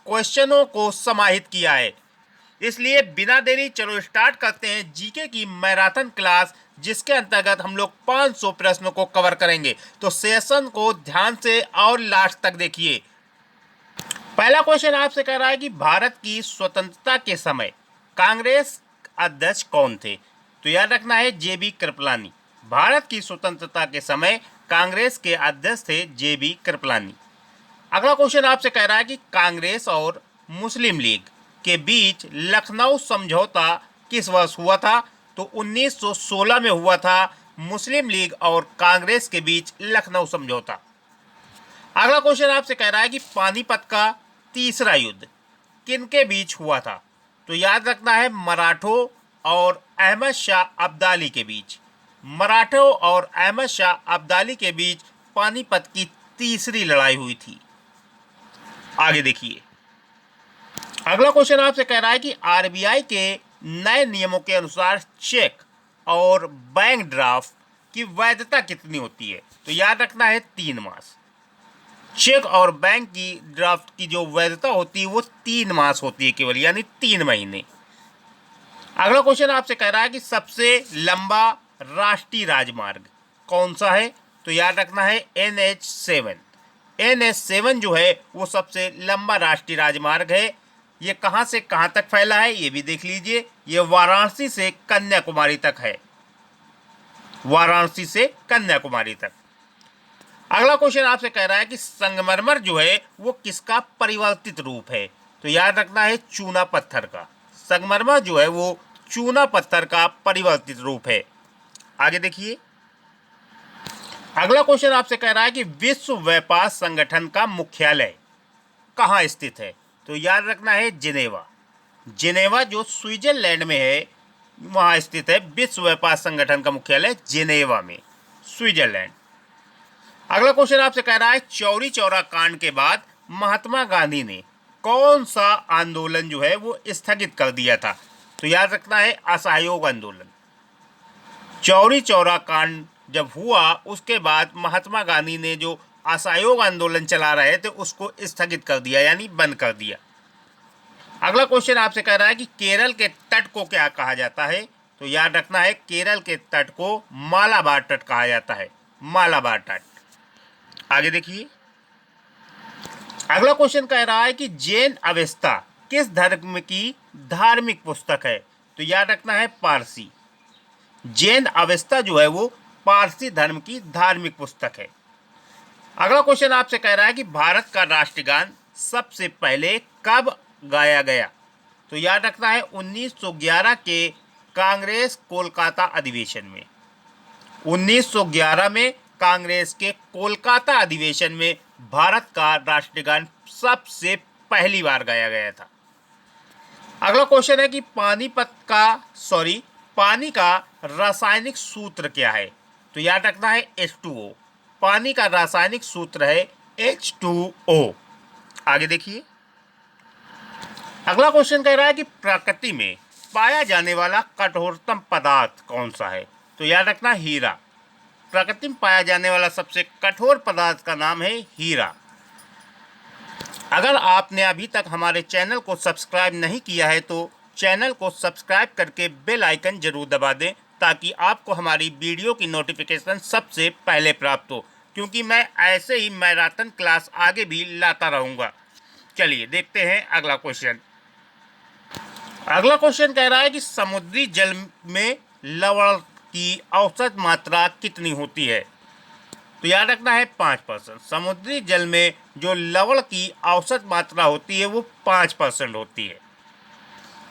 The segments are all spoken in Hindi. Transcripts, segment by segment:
क्वेश्चनों को समाहित किया है। इसलिए बिना देरी चलो स्टार्ट करते हैं जीके की मैराथन क्लास, जिसके अंतर्गत हम लोग 500 प्रश्नों को कवर करेंगे। तो सेशन को ध्यान से और लास्ट तक देखिए। पहला क्वेश्चन आपसे कह रहा है कि भारत की स्वतंत्रता के समय कांग्रेस अध्यक्ष कौन थे? तो याद रखना है जेबी कृपलानी। भारत की स्वतंत्रता के समय कांग्रेस के अध्यक्ष थे जेबी कृपलानी। अगला क्वेश्चन आपसे कह रहा है कि कांग्रेस और मुस्लिम लीग के बीच लखनऊ समझौता किस वर्ष हुआ था? तो 1916 में हुआ था मुस्लिम लीग और कांग्रेस के बीच लखनऊ समझौता। अगला क्वेश्चन आपसे कह रहा है कि पानीपत का तीसरा युद्ध किनके बीच हुआ था? तो याद रखना है मराठों और अहमद शाह अब्दाली के बीच। मराठों और अहमद शाह अब्दाली के बीच पानीपत की तीसरी लड़ाई हुई थी। आगे देखिए। अगला क्वेश्चन आपसे कह रहा है कि आरबीआई के नए नियमों के अनुसार चेक और बैंक ड्राफ्ट की वैधता कितनी होती है? तो याद रखना है 3 मास। चेक और बैंक की ड्राफ्ट की जो वैधता होती है वो 3 मास होती है केवल, यानी 3 महीने। अगला क्वेश्चन आपसे कह रहा है कि सबसे लंबा राष्ट्रीय राजमार्ग कौन सा है? तो याद रखना है NH7। NH7 जो है वो सबसे लंबा राष्ट्रीय राजमार्ग है। ये कहां से कहां तक फैला है ये भी देख लीजिए। ये वाराणसी से कन्याकुमारी तक है। वाराणसी से कन्याकुमारी तक। अगला क्वेश्चन आपसे कह रहा है कि संगमरमर जो है वो किसका परिवर्तित रूप है? तो याद रखना है चूना पत्थर का। संगमरमर जो है वो चूना पत्थर का परिवर्तित रूप है। आगे देखिए। अगला क्वेश्चन आपसे कह रहा है कि विश्व व्यापार संगठन का मुख्यालय कहाँ स्थित है? तो याद रखना है जिनेवा। जिनेवा जो स्विट्जरलैंड में है वहां स्थित है विश्व व्यापार संगठन का मुख्यालय जिनेवा में, स्विट्जरलैंड। अगला क्वेश्चन आपसे कह रहा है चौरी चौरा कांड के बाद महात्मा गांधी ने कौन सा आंदोलन जो है वो स्थगित कर दिया था? तो याद रखना है असहयोग आंदोलन। चौरी चौरा कांड जब हुआ उसके बाद महात्मा गांधी ने जो असहयोग आंदोलन चला रहे थे उसको स्थगित कर दिया, यानी बंद कर दिया। अगला क्वेश्चन आपसे कह रहा है कि केरल के तट को क्या कहा जाता है? तो याद रखना है केरल के तट को मालाबार तट कहा जाता है, मालाबार तट। आगे देखिए। अगला क्वेश्चन कह रहा है कि जैन अवेस्ता किस धर्म की धार्मिक पुस्तक है? तो याद रखना है पारसी। जैन अवेस्ता जो है वो पारसी धर्म की धार्मिक पुस्तक है। अगला क्वेश्चन आपसे कह रहा है कि भारत का राष्ट्रगान सबसे पहले कब गाया गया? तो याद रखना है 1911 के कांग्रेस कोलकाता अधिवेशन में। 1911 में कांग्रेस के कोलकाता अधिवेशन में भारत का राष्ट्रगान सबसे पहली बार गाया गया था। अगला क्वेश्चन है कि पानी का रासायनिक सूत्र क्या है? तो याद रखना है H2O। पानी का रासायनिक सूत्र है H2O। आगे देखिए। अगला क्वेश्चन कह रहा है कि प्रकृति में पाया जाने वाला कठोरतम पदार्थ कौन सा है? तो याद रखना हीरा। प्रकृति में पाया जाने वाला सबसे कठोर पदार्थ का नाम है हीरा। अगर आपने अभी तक हमारे चैनल को सब्सक्राइब नहीं किया है तो चैनल को सब्सक्राइब करके बेल आइकन जरूर दबा दें, ताकि आपको हमारी वीडियो की नोटिफिकेशन सबसे पहले प्राप्त हो, क्योंकि मैं ऐसे ही मैराथन क्लास आगे भी लाता रहूँगा। चलिए देखते हैं अगला क्वेश्चन। अगला क्वेश्चन कह रहा है कि समुद्री जल में लवण की औसत मात्रा कितनी होती है? तो याद रखना है 5%। समुद्री जल में जो लवण की औसत मात्रा होती है वो 5% होती है।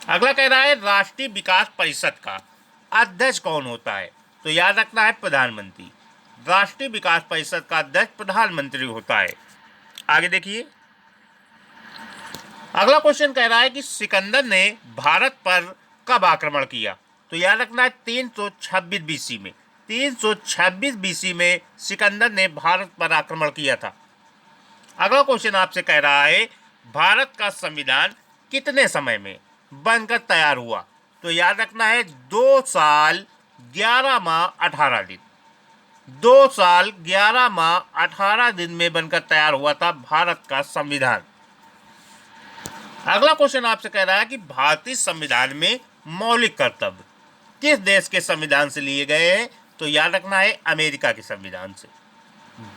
अगला कह रहा है राष्ट्रीय विकास परिषद का अध्यक्ष कौन होता है? तो याद रखना है प्रधानमंत्री। राष्ट्रीय विकास परिषद का अध्यक्ष प्रधानमंत्री होता है। आगे देखिए। अगला क्वेश्चन कह रहा है कि सिकंदर ने भारत पर कब आक्रमण किया? तो याद रखना है 326 बीसी में। 326 बीसी में सिकंदर ने भारत पर आक्रमण किया था। अगला क्वेश्चन आपसे कह रहा है भारत का संविधान कितने समय में बनकर तैयार हुआ? तो याद रखना है 2 साल 11 माह 18 दिन। 2 साल 11 माह 18 दिन में बनकर तैयार हुआ था भारत का संविधान। अगला क्वेश्चन आपसे कह रहा है कि भारतीय संविधान में मौलिक कर्तव्य किस देश के संविधान से लिए गए हैं? तो याद रखना है अमेरिका के संविधान से।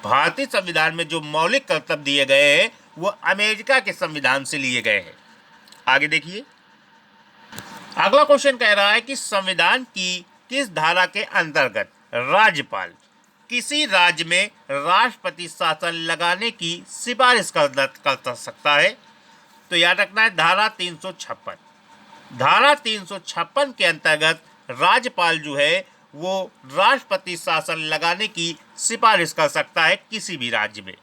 भारतीय संविधान में जो मौलिक कर्तव्य दिए गए हैं वो अमेरिका के संविधान से लिए गए हैं। आगे देखिए, अगला क्वेश्चन कह रहा है कि संविधान की किस धारा के अंतर्गत राज्यपाल किसी राज्य में राष्ट्रपति शासन लगाने की सिफारिश कर सकता है? तो याद रखना है धारा 356। धारा 356 के अंतर्गत राज्यपाल जो है वो राष्ट्रपति शासन लगाने की सिफारिश कर सकता है किसी भी राज्य में।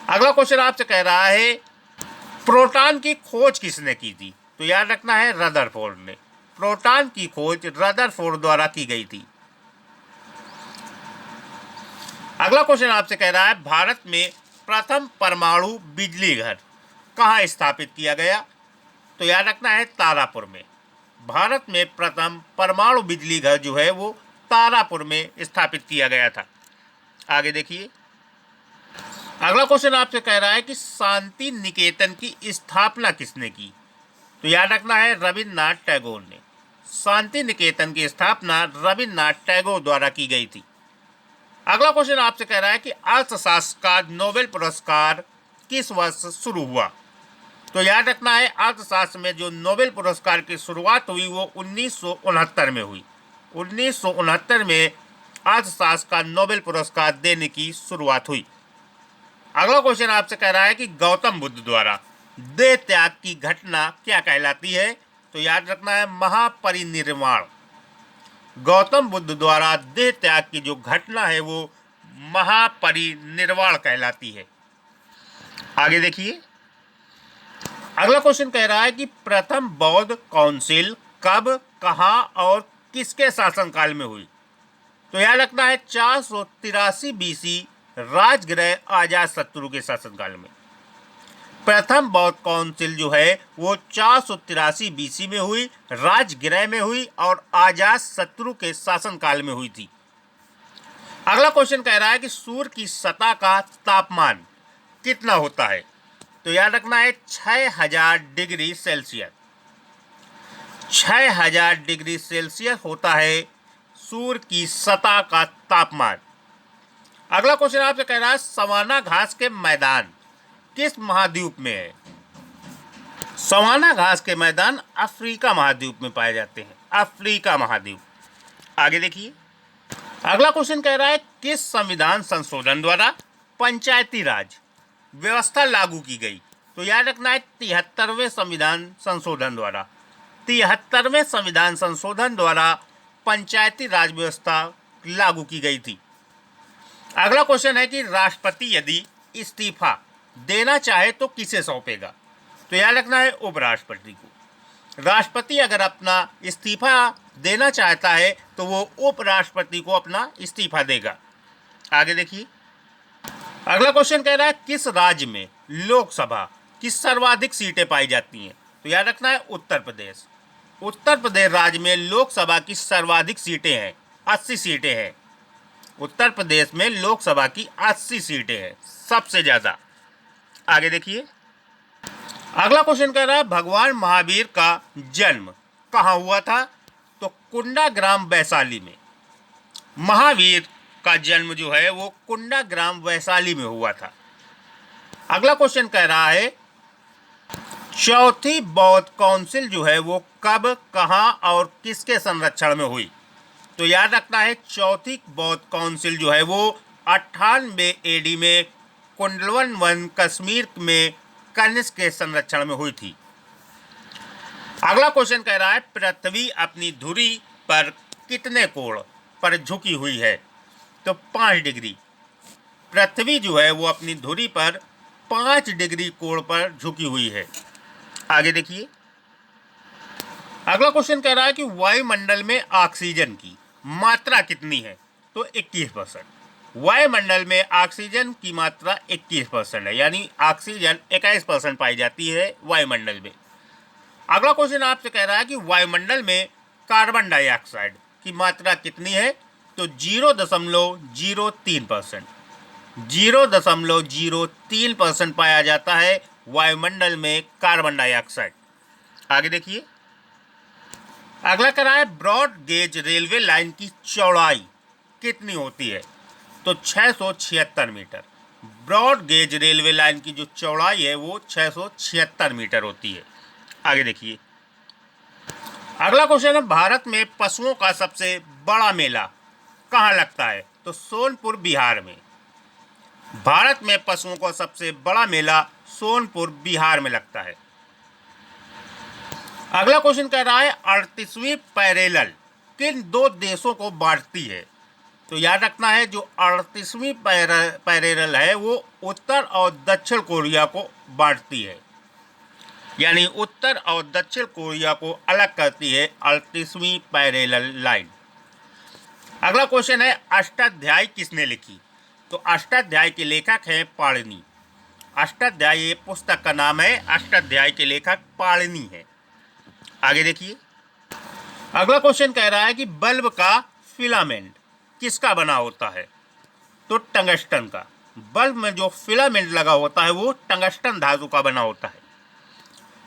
अगला क्वेश्चन आपसे कह रहा है प्रोटॉन की खोज किसने की थी? तो याद रखना है रदरफोर्ड ने। प्रोटॉन की खोज रदरफोर्ड द्वारा की गई थी। अगला क्वेश्चन आपसे कह रहा है भारत में प्रथम परमाणु बिजली घर कहाँ स्थापित किया गया? तो याद रखना है तारापुर में। भारत में प्रथम परमाणु बिजली घर जो है वो तारापुर में स्थापित किया गया था। आगे देखिए, अगला क्वेश्चन आपसे कह रहा है कि शांति निकेतन की स्थापना किसने की? तो याद रखना है रविन्द्रनाथ टैगोर ने। शांति निकेतन की स्थापना रविन्द्रनाथ टैगोर द्वारा की गई थी। अगला क्वेश्चन आपसे कह रहा है कि अर्थशास्त्र का नोबेल पुरस्कार किस वर्ष शुरू हुआ? तो याद रखना है अर्थशास्त्र में जो नोबेल पुरस्कार की शुरुआत हुई वो 1969 में हुई। 1969 में अर्थशास्त्र का नोबेल पुरस्कार देने की शुरुआत हुई। अगला क्वेश्चन आपसे कह रहा है कि गौतम बुद्ध द्वारा देह त्याग की घटना क्या कहलाती है? तो याद रखना है महापरिनिर्वाण। गौतम बुद्ध द्वारा देह त्याग की जो घटना है वो महापरिनिर्वाण कहलाती है। आगे देखिए, अगला क्वेश्चन कह रहा है कि प्रथम बौद्ध काउंसिल कब, कहां और किसके शासनकाल में हुई? तो याद रखना है 483 BC राजगृह अजातशत्रु के शासनकाल में। प्रथम बौद्ध काउंसिल जो है वो 483 BC में हुई, राजगृह में हुई और अजातशत्रु के शासनकाल में हुई थी। अगला क्वेश्चन कह रहा है कि सूर्य की सतह का तापमान कितना होता है? तो याद रखना है 6000 डिग्री सेल्सियस। 6000 डिग्री सेल्सियस होता है सूर्य की सतह का तापमान। अगला क्वेश्चन आपसे कह रहा है सवाना घास के मैदान किस महाद्वीप में है? सवाना घास के मैदान अफ्रीका महाद्वीप में पाए जाते हैं। अफ्रीका महाद्वीप। आगे देखिए, अगला क्वेश्चन कह रहा है किस संविधान संशोधन द्वारा पंचायती राज व्यवस्था लागू की गई? तो याद रखना है 73वें संविधान संशोधन द्वारा। 73वें संविधान संशोधन द्वारा पंचायती राज व्यवस्था लागू की गई थी। अगला क्वेश्चन है कि राष्ट्रपति यदि इस्तीफा देना चाहे तो किसे सौंपेगा? तो याद रखना है उपराष्ट्रपति को। राष्ट्रपति अगर अपना इस्तीफा देना चाहता है तो वो उपराष्ट्रपति को अपना इस्तीफा देगा। आगे देखिए, अगला क्वेश्चन कह रहा है किस राज्य में लोकसभा की सर्वाधिक सीटें पाई जाती हैं? तो याद रखना है उत्तर प्रदेश। उत्तर प्रदेश राज्य में लोकसभा की सर्वाधिक सीटें हैं, 80 सीटें हैं। उत्तर प्रदेश में लोकसभा की 80 सीटें हैं, सबसे ज्यादा। आगे देखिए, अगला क्वेश्चन कह रहा है भगवान महावीर का जन्म कहाँ हुआ था? तो कुंडा ग्राम वैशाली में। महावीर का जन्म जो है वो कुंडा ग्राम वैशाली में हुआ था। अगला क्वेश्चन कह रहा है चौथी बौद्ध काउंसिल जो है वो कब, कहाँ और किसके संरक्षण में हुई? तो याद रखना है चौथी बौद्ध काउंसिल जो है वो 98 AD में कुंडलवन वन कश्मीर में कनिष्क के संरक्षण में हुई थी। अगला क्वेश्चन कह रहा है पृथ्वी अपनी धुरी पर कितने कोण पर झुकी हुई है? तो 5 डिग्री। पृथ्वी जो है वो अपनी धुरी पर 5 डिग्री कोण पर झुकी हुई है। आगे देखिए, अगला क्वेश्चन कह रहा है कि वायुमंडल में ऑक्सीजन की मात्रा कितनी है? तो 21%। वायुमंडल में ऑक्सीजन की मात्रा 21% है, यानी ऑक्सीजन 21% पाई जाती है वायुमंडल में। अगला क्वेश्चन आपसे कह रहा है कि वायुमंडल में कार्बन डाइऑक्साइड की मात्रा कितनी है? तो 0.03%। 0.03% पाया जाता है वायुमंडल में कार्बन डाइऑक्साइड। आगे देखिए, अगला कह रहा है ब्रॉड गेज रेलवे लाइन की चौड़ाई कितनी होती है? तो 676 metre. Broad gauge railway line की जो चौड़ाई है वो 676 मीटर होती है। आगे देखिए, अगला क्वेश्चन है भारत में पशुओं का सबसे बड़ा मेला कहाँ लगता है? तो सोनपुर बिहार में। भारत में पशुओं का सबसे बड़ा मेला सोनपुर बिहार में लगता है। अगला क्वेश्चन कह रहा है 38वीं पैरेलल किन दो देशों को बांटती है? तो याद रखना है जो 38वीं पैरेलल है वो उत्तर और दक्षिण कोरिया को बांटती है, यानी उत्तर और दक्षिण कोरिया को अलग करती है 38वीं पैरेलल लाइन। अगला क्वेश्चन है अष्टाध्यायी किसने लिखी? तो अष्टाध्यायी के लेखक हैं पाणिनि। अष्टाध्यायी ये पुस्तक का नाम है। अष्टाध्यायी के लेखक पाणिनि है। आगे देखिए, अगला क्वेश्चन कह रहा है कि बल्ब का फिलामेंट किसका बना होता है? तो टंगस्टन का। बल्ब में जो फिलामेंट लगा होता है वो टंगस्टन धातु का बना होता है।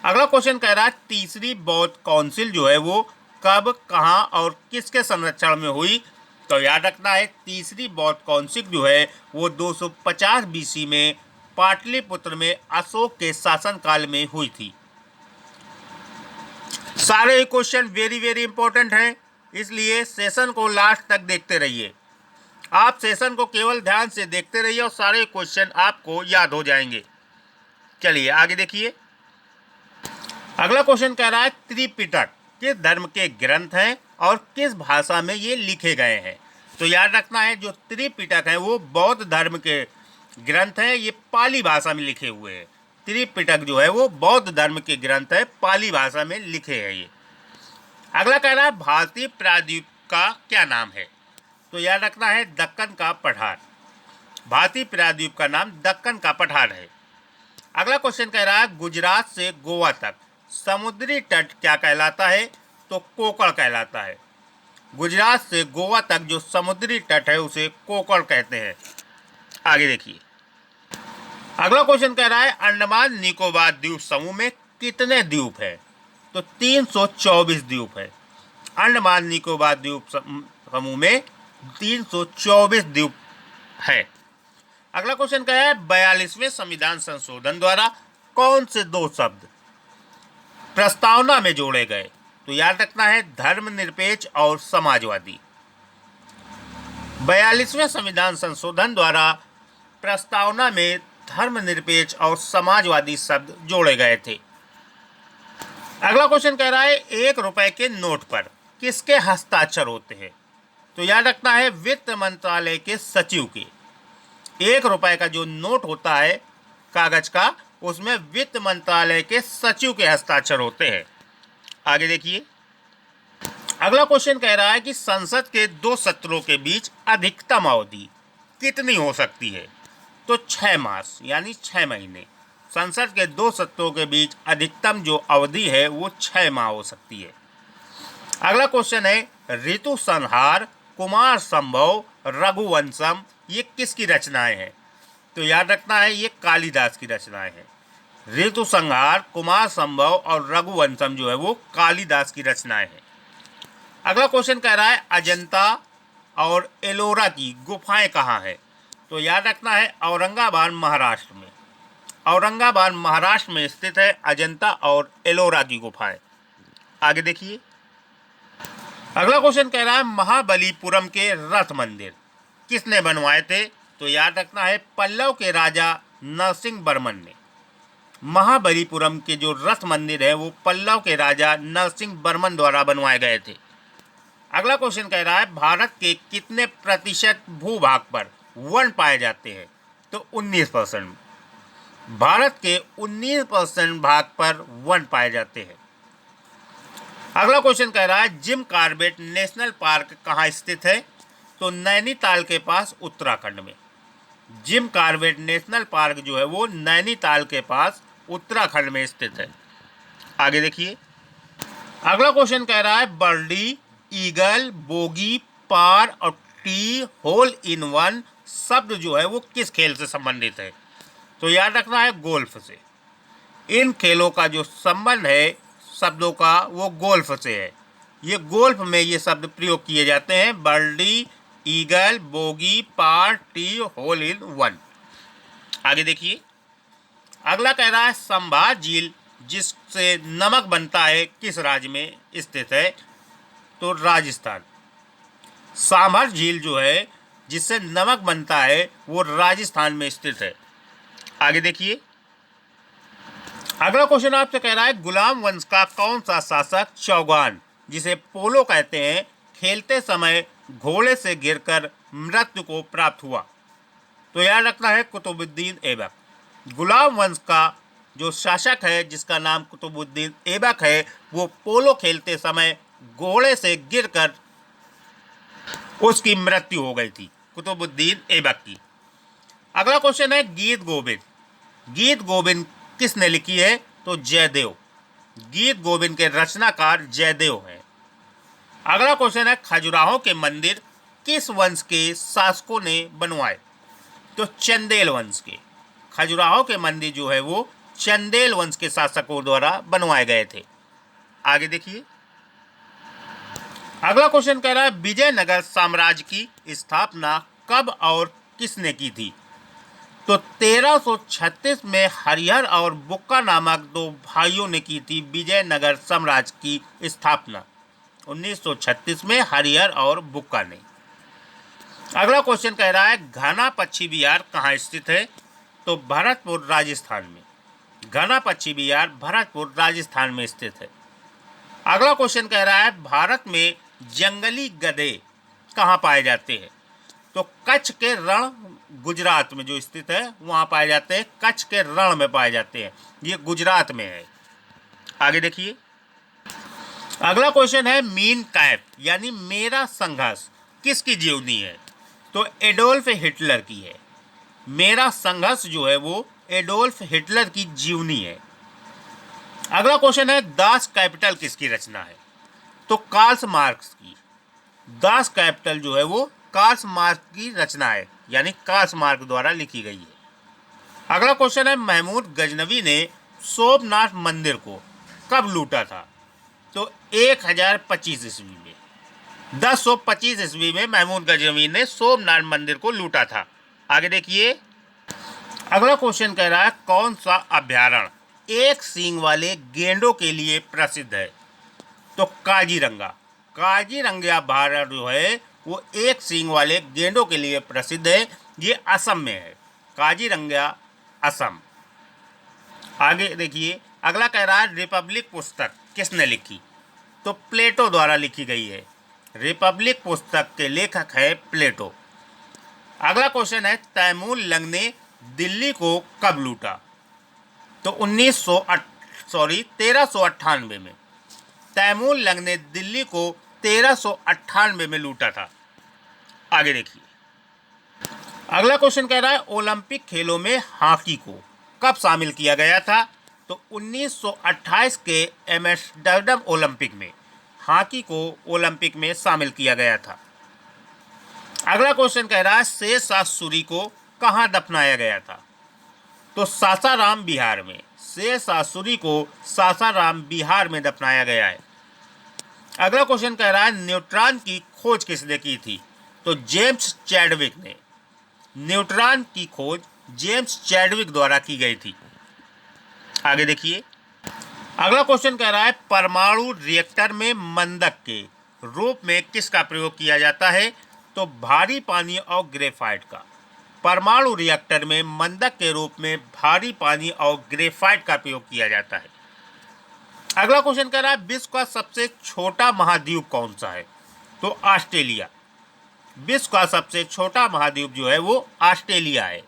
अगला क्वेश्चन कह रहा है तीसरी बौद्ध काउंसिल जो है वो कब, कहाँ और किसके संरक्षण में हुई? तो याद रखना है तीसरी बौद्ध काउंसिल जो है वो 250 बीसी में पाटलिपुत्र में अशोक के शासनकाल में हुई थी। सारे क्वेश्चन वेरी वेरी इंपॉर्टेंट हैं, इसलिए सेशन को लास्ट तक देखते रहिए। आप सेशन को केवल ध्यान से देखते रहिए और सारे क्वेश्चन आपको याद हो जाएंगे। चलिए आगे देखिए, अगला क्वेश्चन कह रहा है त्रिपिटक किस धर्म के ग्रंथ हैं और किस भाषा में ये लिखे गए हैं? तो याद रखना है जो त्रिपिटक है वो बौद्ध धर्म के ग्रंथ हैं, ये पाली भाषा में लिखे हुए हैं। त्रिपिटक जो है वो बौद्ध धर्म के ग्रंथ है, पाली भाषा में लिखे हैं ये। अगला कह रहा है भारतीय प्रायद्वीप का क्या नाम है? तो याद रखना है दक्कन का पठार। भारतीय प्रायद्वीप का नाम दक्कन का पठार है। अगला क्वेश्चन कह रहा है गुजरात से गोवा तक समुद्री तट क्या कहलाता है? तो कोकण कहलाता है। गुजरात से गोवा तक जो समुद्री तट है उसे कोकण कहते हैं। आगे देखिए, अगला क्वेश्चन कह रहा है अंडमान निकोबार द्वीप समूह में कितने द्वीप है? तो 324 द्वीप है। अंडमान निकोबार द्वीप समूह में 324 द्वीप है। अगला क्वेश्चन क्या है 42वें संविधान संशोधन द्वारा कौन से दो शब्द प्रस्तावना में जोड़े गए? तो याद रखना है धर्मनिरपेक्ष और समाजवादी। 42वें संविधान संशोधन द्वारा प्रस्तावना में धर्मनिरपेक्ष और समाजवादी शब्द जोड़े गए थे। अगला क्वेश्चन कह रहा है 1 रुपए के नोट पर किसके हस्ताक्षर होते हैं? तो याद रखना है वित्त मंत्रालय के सचिव के। 1 रुपए का जो नोट होता है कागज का, उसमें वित्त मंत्रालय के सचिव के हस्ताक्षर होते हैं। आगे देखिए, अगला क्वेश्चन कह रहा है कि संसद के 2 सत्रों के बीच अधिकतम अवधि कितनी हो सकती है? तो 6 मास यानी 6 महीने। संसद के 2 सत्रों के बीच अधिकतम जो अवधि है वो 6 माह हो सकती है। अगला क्वेश्चन है ऋतु संहार, कुमार संभव, रघुवंशम ये किसकी रचनाएं हैं? तो याद रखना है ये कालिदास की रचनाएं हैं। ऋतु संहार, कुमार संभव और रघुवंशम जो है वो कालिदास की रचनाएं हैं। अगला क्वेश्चन कह रहा है अजंता और एलोरा की गुफाएं कहाँ है? तो याद रखना है औरंगाबाद महाराष्ट्र में। औरंगाबाद महाराष्ट्र में स्थित है अजंता और एलोरा की गुफाएं। आगे देखिए, अगला क्वेश्चन कह रहा है महाबलीपुरम के रथ मंदिर किसने बनवाए थे? तो याद रखना है पल्लव के राजा नरसिंह वर्मन ने। महाबलीपुरम के जो रथ मंदिर है वो पल्लव के राजा नरसिंह वर्मन द्वारा बनवाए गए थे। अगला क्वेश्चन कह रहा है भारत के कितने प्रतिशत भूभाग पर वन पाए जाते हैं? तो 19%। भारत के 19% भाग पर वन पाए जाते हैं। अगला क्वेश्चन कह रहा है जिम कॉर्बेट नेशनल पार्क कहाँ स्थित है? तो नैनीताल के पास उत्तराखंड में। जिम कॉर्बेट नेशनल पार्क जो है वो नैनीताल के पास उत्तराखंड में स्थित है। आगे देखिए, अगला क्वेश्चन कह रहा है बर्डी, ईगल, बोगी, पार और टी होल इन वन शब्द जो है वो किस खेल से संबंधित है? तो याद रखना है गोल्फ से। इन खेलों का जो संबंध है शब्दों का वो गोल्फ से है। ये गोल्फ में ये शब्द प्रयोग किए जाते हैं, birdie, eagle, bogey, par, tee, hole in one. आगे देखिए, अगला कह रहा है संभार झील जिससे नमक बनता है किस राज्य में स्थित है? तो राजस्थान। सांभर झील जो है जिससे नमक बनता है वो राजस्थान में स्थित है। आगे देखिए, अगला क्वेश्चन आपसे कह रहा है गुलाम वंश का कौन सा शासक चौगान, जिसे पोलो कहते हैं, खेलते समय घोड़े से गिरकर मृत्यु को प्राप्त हुआ? तो याद रखना है कुतुबुद्दीन ऐबक। गुलाम वंश का जो शासक है जिसका नाम कुतुबुद्दीन ऐबक है, वो पोलो खेलते समय घोड़े से गिरकर उसकी मृत्यु हो गई थी, कुतुबुद्दीन ऐबक की। अगला क्वेश्चन है गीत गोविंद। गीत गोविंद किसने लिखी है? तो जयदेव। गीत गोविंद के रचनाकार जयदेव हैं। अगला क्वेश्चन है खजुराहो के मंदिर किस वंश के शासकों ने बनवाए? तो चंदेल वंश के। खजुराहो के मंदिर जो है वो चंदेल वंश के शासकों द्वारा बनवाए गए थे। आगे देखिए, अगला क्वेश्चन कह रहा है विजयनगर साम्राज्य की स्थापना कब और किसने की थी? तो 1336 में हरिहर और बुक्का नामक दो भाइयों ने की थी विजयनगर साम्राज्य की स्थापना। 1936 में हरिहर और बुक्का ने। अगला क्वेश्चन कह रहा है घना पक्षी विहार कहाँ स्थित है? तो भरतपुर राजस्थान में। घना पक्षी विहार भरतपुर राजस्थान में स्थित है। अगला क्वेश्चन कह रहा है भारत में जंगली गधे कहाँ पाए जाते हैं? तो कच्छ के रण गुजरात में जो स्थित है वहाँ पाए जाते हैं। कच्छ के रण में पाए जाते हैं, ये गुजरात में है। आगे देखिए, अगला क्वेश्चन है मीन कैम्प यानी मेरा संघर्ष किसकी जीवनी है? तो एडोल्फ हिटलर की है। मेरा संघर्ष जो है वो एडोल्फ हिटलर की जीवनी है। अगला क्वेश्चन है दास कैपिटल किसकी रचना है? तो कार्ल मार्क्स की। दास कैपिटल जो है वो कार्ल मार्क्स की रचना है, यानी कार्ल मार्क्स द्वारा लिखी गई है। अगला क्वेश्चन है महमूद गजनवी ने सोमनाथ मंदिर को कब लूटा था? तो 1025 ईस्वी में। 1025 ईस्वी में महमूद गजनवी ने सोमनाथ मंदिर को लूटा था। आगे देखिए, अगला क्वेश्चन कह रहा है कौन सा अभ्यारण्य एक सींग वाले गेंडों के लिए प्रसिद्ध है? तो काजीरंगा। काजीरंगा अभ्यारण्य जो है वो एक सींग वाले गेंडों के लिए प्रसिद्ध है। ये असम में है, काजीरंगा असम। आगे देखिए, अगला कह रहा है रिपब्लिक पुस्तक किसने लिखी? तो प्लेटो द्वारा लिखी गई है। रिपब्लिक पुस्तक के लेखक है प्लेटो। अगला क्वेश्चन है तैमूर लंग ने दिल्ली को कब लूटा? तो 1398 में। तैमूर लंग ने दिल्ली को 1398 में लूटा था। आगे देखिए, अगला क्वेश्चन कह रहा है ओलंपिक खेलों में हॉकी को कब शामिल किया गया था? तो 1928 के एम्स्टर्डम ओलंपिक में हॉकी को ओलंपिक में शामिल किया गया था। अगला क्वेश्चन कह रहा है शेरशाह सूरी को कहाँ दफनाया गया था? तो सासाराम बिहार में। शेरशाह सूरी को सासाराम बिहार में दफनाया गया है। अगला क्वेश्चन कह रहा है न्यूट्रॉन की खोज किसने की थी? तो जेम्स चैडविक ने। न्यूट्रॉन की खोज जेम्स चैडविक द्वारा की गई थी। आगे देखिए, अगला क्वेश्चन कह रहा है परमाणु रिएक्टर में मंदक के रूप में किसका प्रयोग किया जाता है? तो भारी पानी और ग्रेफाइट का। परमाणु रिएक्टर में मंदक के रूप में भारी पानी और ग्रेफाइट का प्रयोग किया जाता है। अगला क्वेश्चन कह रहा है विश्व का सबसे छोटा महाद्वीप कौन सा है? तो ऑस्ट्रेलिया। विश्व का सबसे छोटा महाद्वीप जो है वो ऑस्ट्रेलिया है।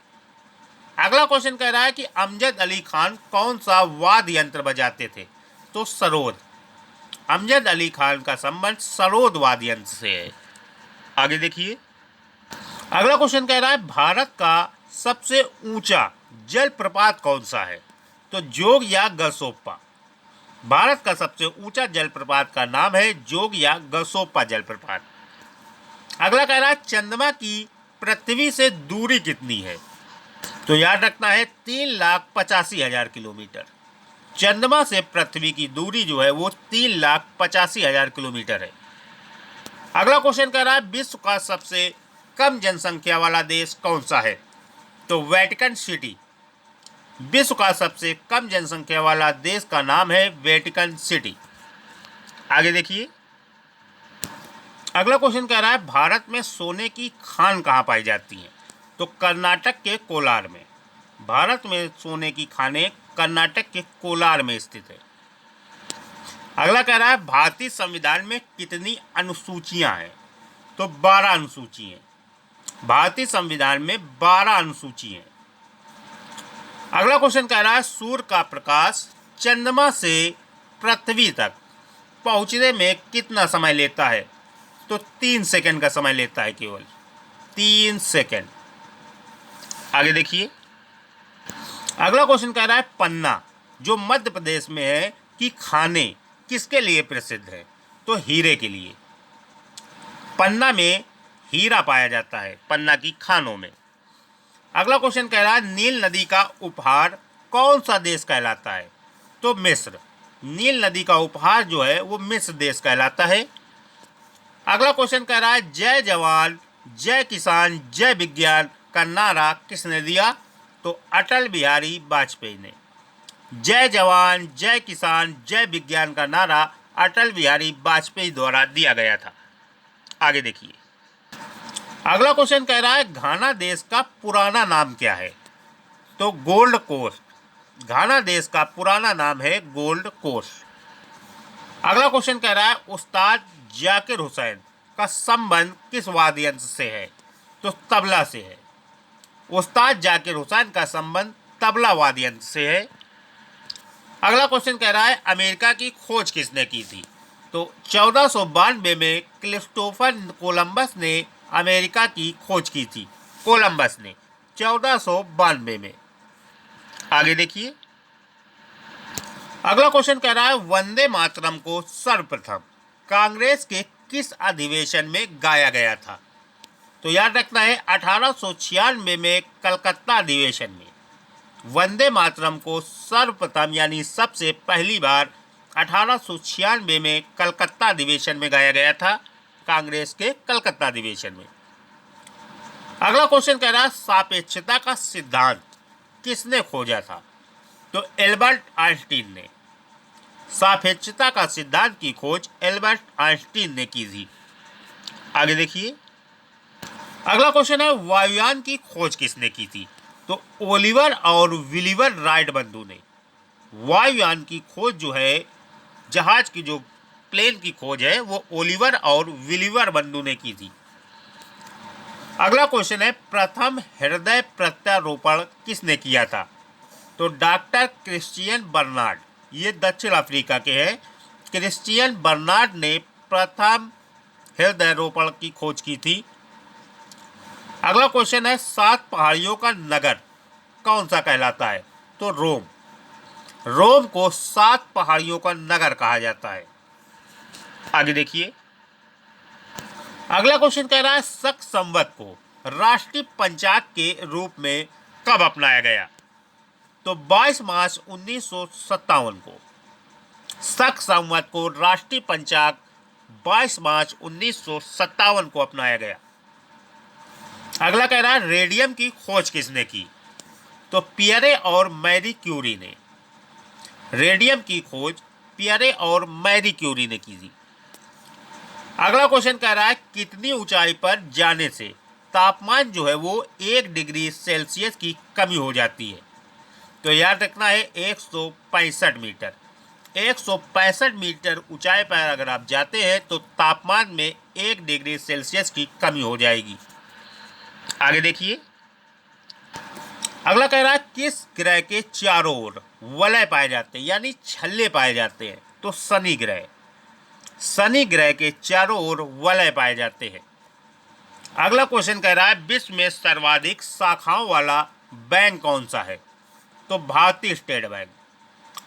अगला क्वेश्चन कह रहा है कि अमजद अली खान कौन सा वाद्य यंत्र बजाते थे? तो सरोद। अमजद अली खान का संबंध सरोद वाद्य यंत्र से है। आगे देखिए, अगला क्वेश्चन कह रहा है भारत का सबसे ऊंचा जलप्रपात कौन सा है? तो जोग या गसोप्पा। भारत का सबसे ऊंचा जलप्रपात का नाम है जोग या गसोप्पा जलप्रपात। अगला कह रहा है चंद्रमा की पृथ्वी से दूरी कितनी है? तो याद रखना है 3,85,000 किलोमीटर। चंद्रमा से पृथ्वी की दूरी जो है वो 3,85,000 किलोमीटर है। अगला क्वेश्चन कह रहा है विश्व का सबसे कम जनसंख्या वाला देश कौन सा है? तो वेटिकन सिटी। विश्व का सबसे कम जनसंख्या वाला देश का नाम है वेटिकन सिटी। आगे देखिए, अगला क्वेश्चन कह रहा है भारत में सोने की खान कहाँ पाई जाती है? तो कर्नाटक के कोलार में। भारत में सोने की खानें कर्नाटक के कोलार में स्थित है। अगला कह रहा है भारतीय संविधान में कितनी अनुसूचियां हैं? तो 12 अनुसूची हैं। भारतीय संविधान में 12 अनुसूची हैं। अगला क्वेश्चन कह रहा है सूर्य का प्रकाश चंद्रमा से पृथ्वी तक पहुंचने में कितना समय लेता है? तो 3 सेकंड का समय लेता है, केवल 3 सेकंड। आगे देखिए, अगला क्वेश्चन कह रहा है पन्ना जो मध्य प्रदेश में है की खाने किसके लिए प्रसिद्ध है? तो हीरे के लिए। पन्ना में हीरा पाया जाता है, पन्ना की खानों में। अगला क्वेश्चन कह रहा है नील नदी का उपहार कौन सा देश कहलाता है? तो मिस्र। नील नदी का उपहार जो है वो मिस्र देश कहलाता है। अगला क्वेश्चन कह रहा है जय जवान जय किसान जय विज्ञान का नारा किसने दिया? तो अटल बिहारी वाजपेयी ने। जय जवान जय किसान जय विज्ञान का नारा अटल बिहारी वाजपेयी द्वारा दिया गया था। आगे देखिए, अगला क्वेश्चन कह रहा है घाना देश का पुराना नाम क्या है? तो गोल्ड कोस्ट। घाना देश का पुराना नाम है गोल्ड कोस्ट। अगला क्वेश्चन कह रहा है उस्ताद जाकिर हुसैन का संबंध किस वाद्य यंत्र से है? तो तबला से है। उस्ताद जाकिर हुसैन का संबंध तबला वाद्य यंत्र से है। अगला क्वेश्चन कह रहा है अमेरिका की खोज किसने की थी? तो 1492 में क्रिस्टोफर कोलंबस ने अमेरिका की खोज की थी। कोलंबस ने 1492 में। आगे देखिए, अगला क्वेश्चन कह रहा है वंदे मातरम को सर्वप्रथम कांग्रेस के किस अधिवेशन में गाया गया था? तो याद रखना है 1896 में कलकत्ता अधिवेशन में वंदे मातरम को सर्वप्रथम यानी सबसे पहली बार 1896 में कलकत्ता अधिवेशन में गाया गया था, कांग्रेस के कलकत्ता अधिवेशन में। अगला क्वेश्चन कह रहा है सापेक्षता का सिद्धांत किसने खोजा था? तो एल्बर्ट आइंस्टीन ने। सापेक्षता का सिद्धांत की खोज एल्बर्ट आइंस्टीन ने की थी। आगे देखिए, अगला क्वेश्चन है वायुयान की खोज किसने की थी? तो ओलिवर और विलिवर राइट बंधु ने। वायुयान की खोज जो है, जहाज की जो प्लेन की खोज है, वो ओलिवर और विलिवर बंधु ने की थी। अगला क्वेश्चन है प्रथम हृदय प्रत्यारोपण किसने किया था? तो डॉक्टर क्रिश्चियन बर्नार्ड। ये दक्षिण अफ्रीका के हैं। क्रिश्चियन बर्नार्ड ने प्रथम हृदय रोपण की खोज की थी। अगला क्वेश्चन है 7 पहाड़ियों का नगर कौन सा कहलाता है? तो रोम। रोम को 7 पहाड़ियों का नगर कहा जाता है। आगे देखिए, अगला क्वेश्चन कह रहा है शक संवत को राष्ट्रीय पंचांग के रूप में कब अपनाया गया? तो 22 मार्च 1957 को शक संवत को राष्ट्रीय पंचांग 22 मार्च 1957 को अपनाया गया। अगला कह रहा है रेडियम की खोज किसने की? तो पियरे और मैरी क्यूरी ने। रेडियम की खोज पियरे और मैरी क्यूरी ने की थी। अगला क्वेश्चन कह रहा है कितनी ऊंचाई पर जाने से तापमान जो है वो 1 डिग्री सेल्सियस की कमी हो जाती है? तो याद रखना है 165 मीटर। 165 मीटर ऊंचाई पर अगर आप जाते हैं तो तापमान में 1 डिग्री सेल्सियस की कमी हो जाएगी। आगे देखिए, अगला कह रहा है किस ग्रह के चारों ओर वलय पाए जाते हैं यानी छल्ले पाए जाते हैं? तो शनि ग्रह। शनि ग्रह के चारों ओर वलय पाए जाते हैं। अगला क्वेश्चन कह रहा है विश्व में सर्वाधिक शाखाओं वाला बैंक कौन सा है? तो भारतीय स्टेट बैंक।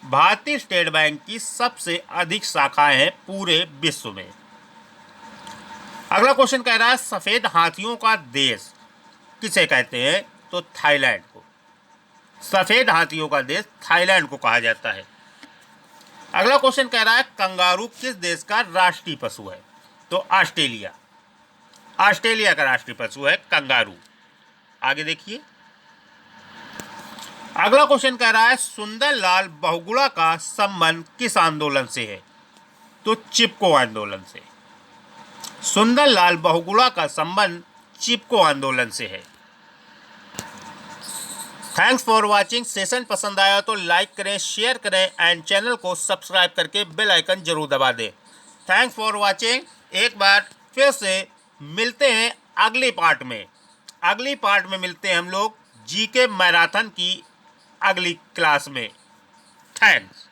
भारतीय स्टेट बैंक की सबसे अधिक शाखाएं हैं पूरे विश्व में। अगला क्वेश्चन कह रहा है सफेद हाथियों का देश किसे कहते हैं? तो थाईलैंड को। सफेद हाथियों का देश थाईलैंड को कहा जाता है। अगला क्वेश्चन कह रहा है कंगारू किस देश का राष्ट्रीय पशु है? तो ऑस्ट्रेलिया। ऑस्ट्रेलिया का राष्ट्रीय पशु है कंगारू। आगे देखिए, अगला क्वेश्चन कह रहा है सुंदरलाल बहुगुणा का संबंध किस आंदोलन से है? तो चिपको आंदोलन से। सुंदरलाल बहुगुणा का संबंध चिपको आंदोलन से है। Thanks for watching. सेशन पसंद आया तो लाइक करें, शेयर करें एंड चैनल को सब्सक्राइब करके बेल आइकन जरूर दबा दें। Thanks for watching. एक बार फिर से मिलते हैं अगली पार्ट में। अगली पार्ट में मिलते हैं हम लोग जीके मैराथन की अगली क्लास में। थैंक्स।